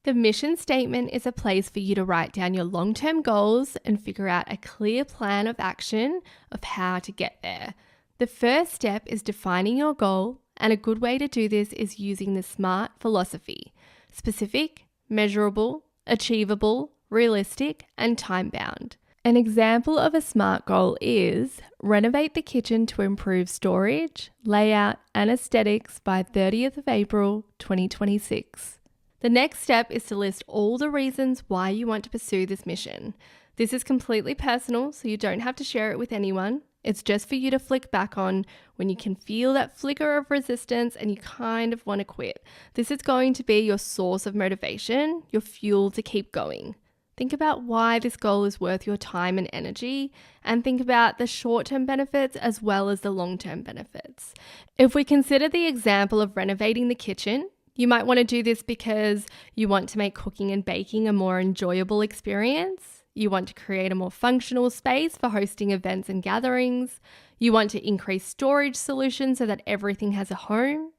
The mission statement is a place for you to write down your long-term goals and figure out a clear plan of action of how to get there. The first step is defining your goal, and a good way to do this is using the SMART philosophy: specific, measurable, achievable, realistic, and time-bound. An example of a SMART goal is renovate the kitchen to improve storage, layout, and aesthetics by 30th of April, 2026. The next step is to list all the reasons why you want to pursue this mission. This is completely personal, so you don't have to share it with anyone. It's just for you to flick back on when you can feel that flicker of resistance and you kind of want to quit. This is going to be your source of motivation, your fuel to keep going. Think about why this goal is worth your time and energy, and think about the short-term benefits as well as the long-term benefits. If we consider the example of renovating the kitchen, you might want to do this because you want to make cooking and baking a more enjoyable experience. You want to create a more functional space for hosting events and gatherings. You want to increase storage solutions so that everything has a home.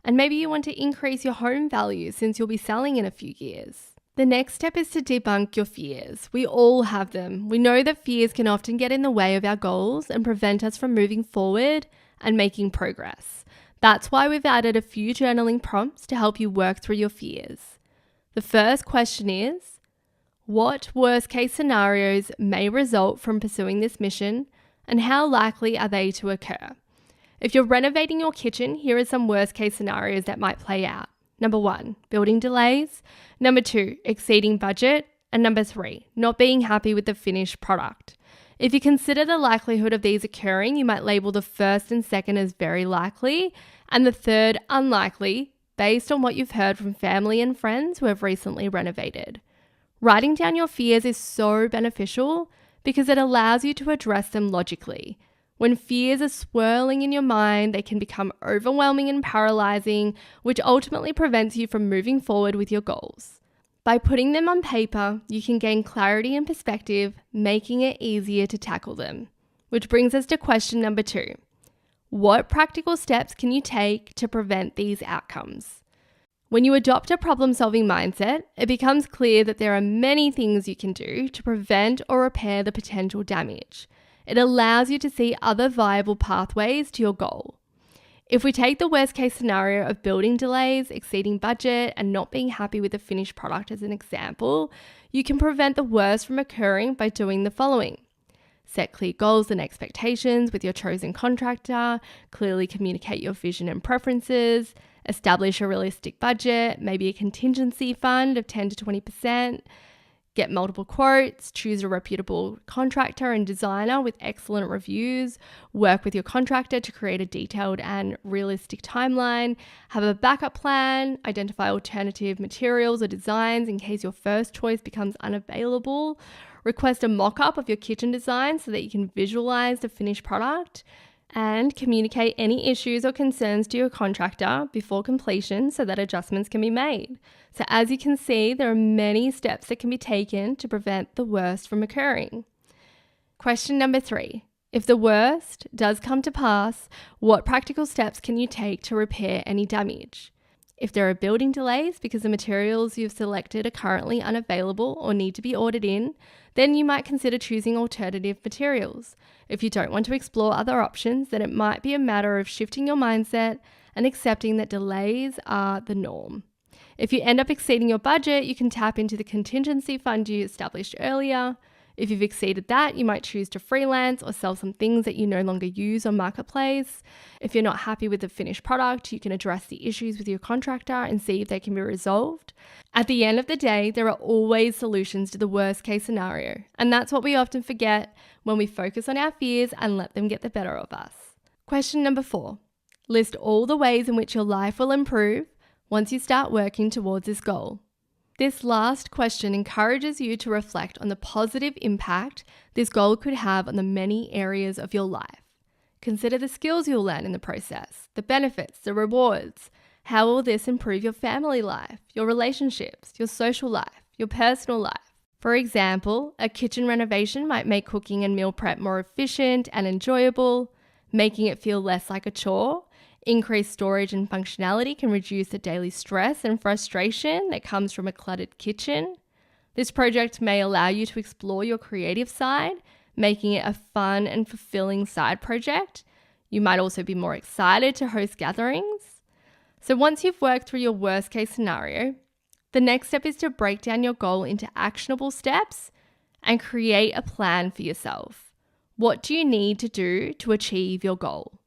And maybe you want to increase your home value since you'll be selling in a few years. The next step is to debunk your fears. We all have them. We know that fears can often get in the way of our goals and prevent us from moving forward and making progress. That's why we've added a few journaling prompts to help you work through your fears. The first question is, what worst-case scenarios may result from pursuing this mission, and how likely are they to occur? If you're renovating your kitchen, here are some worst-case scenarios that might play out. Number 1, building delays. Number 2, exceeding budget. And number 3, not being happy with the finished product. If you consider the likelihood of these occurring, you might label the first and second as very likely, and the third unlikely, based on what you've heard from family and friends who have recently renovated. Writing down your fears is so beneficial because it allows you to address them logically. When fears are swirling in your mind, they can become overwhelming and paralyzing, which ultimately prevents you from moving forward with your goals. By putting them on paper, you can gain clarity and perspective, making it easier to tackle them. Which brings us to question number 2. What practical steps can you take to prevent these outcomes? When you adopt a problem-solving mindset, it becomes clear that there are many things you can do to prevent or repair the potential damage. It allows you to see other viable pathways to your goal. If we take the worst case scenario of building delays, exceeding budget, and not being happy with the finished product as an example, you can prevent the worst from occurring by doing the following. Set clear goals and expectations with your chosen contractor, clearly communicate your vision and preferences, establish a realistic budget, maybe a contingency fund of 10 to 20%, get multiple quotes, choose a reputable contractor and designer with excellent reviews, work with your contractor to create a detailed and realistic timeline, have a backup plan, identify alternative materials or designs in case your first choice becomes unavailable, request a mock-up of your kitchen design so that you can visualize the finished product, and communicate any issues or concerns to your contractor before completion so that adjustments can be made. So as you can see, there are many steps that can be taken to prevent the worst from occurring. Question number 3. If the worst does come to pass, what practical steps can you take to repair any damage? If there are building delays because the materials you've selected are currently unavailable or need to be ordered in, then you might consider choosing alternative materials. If you don't want to explore other options, then it might be a matter of shifting your mindset and accepting that delays are the norm. If you end up exceeding your budget, you can tap into the contingency fund you established earlier. If you've exceeded that, you might choose to freelance or sell some things that you no longer use on Marketplace. If you're not happy with the finished product, you can address the issues with your contractor and see if they can be resolved. At the end of the day, there are always solutions to the worst case scenario, and that's what we often forget when we focus on our fears and let them get the better of us. Question number 4. List all the ways in which your life will improve once you start working towards this goal. This last question encourages you to reflect on the positive impact this goal could have on the many areas of your life. Consider the skills you'll learn in the process, the benefits, the rewards. How will this improve your family life, your relationships, your social life, your personal life? For example, a kitchen renovation might make cooking and meal prep more efficient and enjoyable, making it feel less like a chore. Increased storage and functionality can reduce the daily stress and frustration that comes from a cluttered kitchen. This project may allow you to explore your creative side, making it a fun and fulfilling side project. You might also be more excited to host gatherings. So once you've worked through your worst case scenario, the next step is to break down your goal into actionable steps and create a plan for yourself. What do you need to do to achieve your goal?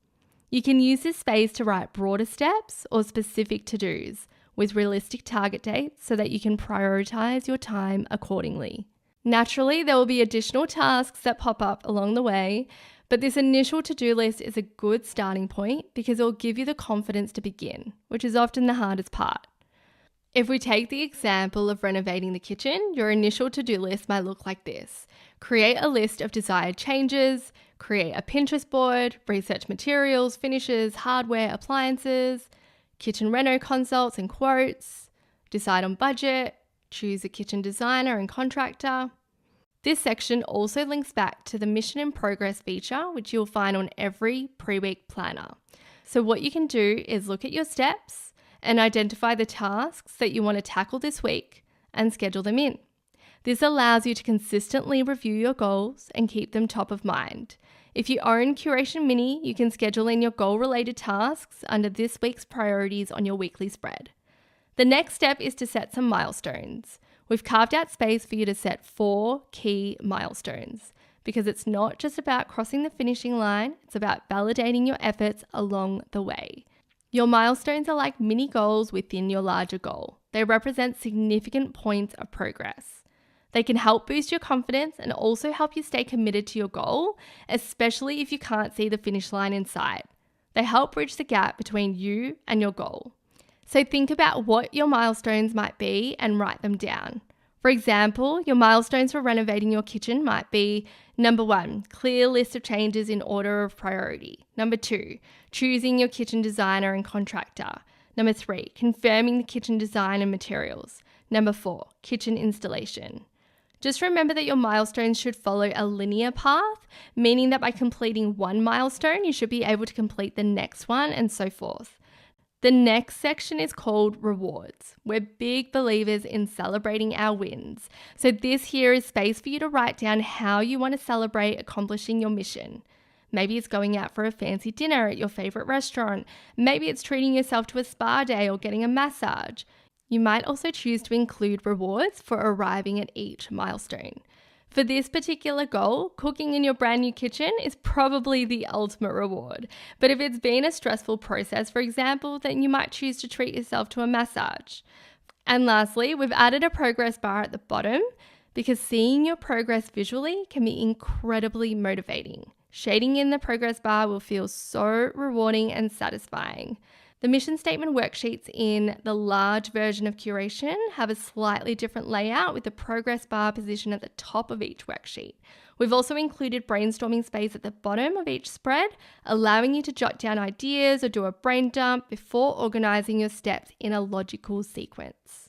You can use this space to write broader steps or specific to-dos with realistic target dates so that you can prioritize your time accordingly. Naturally, there will be additional tasks that pop up along the way, but this initial to-do list is a good starting point because it will give you the confidence to begin, which is often the hardest part. If we take the example of renovating the kitchen, your initial to-do list might look like this. Create a list of desired changes, create a Pinterest board, research materials, finishes, hardware, appliances, kitchen reno consults and quotes, decide on budget, choose a kitchen designer and contractor. This section also links back to the Mission in Progress feature, which you'll find on every pre-week planner. So what you can do is look at your steps and identify the tasks that you want to tackle this week and schedule them in. This allows you to consistently review your goals and keep them top of mind. If you own Curation Mini, you can schedule in your goal-related tasks under this week's priorities on your weekly spread. The next step is to set some milestones. We've carved out space for you to set 4 key milestones because it's not just about crossing the finishing line, it's about validating your efforts along the way. Your milestones are like mini goals within your larger goal. They represent significant points of progress. They can help boost your confidence and also help you stay committed to your goal, especially if you can't see the finish line in sight. They help bridge the gap between you and your goal. So think about what your milestones might be and write them down. For example, your milestones for renovating your kitchen might be: number 1, clear list of changes in order of priority. Number 2, choosing your kitchen designer and contractor. Number 3, confirming the kitchen design and materials. Number 4, kitchen installation. Just remember that your milestones should follow a linear path, meaning that by completing one milestone, you should be able to complete the next one and so forth. The next section is called rewards. We're big believers in celebrating our wins. So this here is space for you to write down how you want to celebrate accomplishing your mission. Maybe it's going out for a fancy dinner at your favorite restaurant. Maybe it's treating yourself to a spa day or getting a massage. You might also choose to include rewards for arriving at each milestone. For this particular goal, cooking in your brand new kitchen is probably the ultimate reward. But if it's been a stressful process, for example, then you might choose to treat yourself to a massage. And lastly, we've added a progress bar at the bottom because seeing your progress visually can be incredibly motivating. Shading in the progress bar will feel so rewarding and satisfying. The mission statement worksheets in the large version of Curation have a slightly different layout with the progress bar position at the top of each worksheet. We've also included brainstorming space at the bottom of each spread, allowing you to jot down ideas or do a brain dump before organizing your steps in a logical sequence.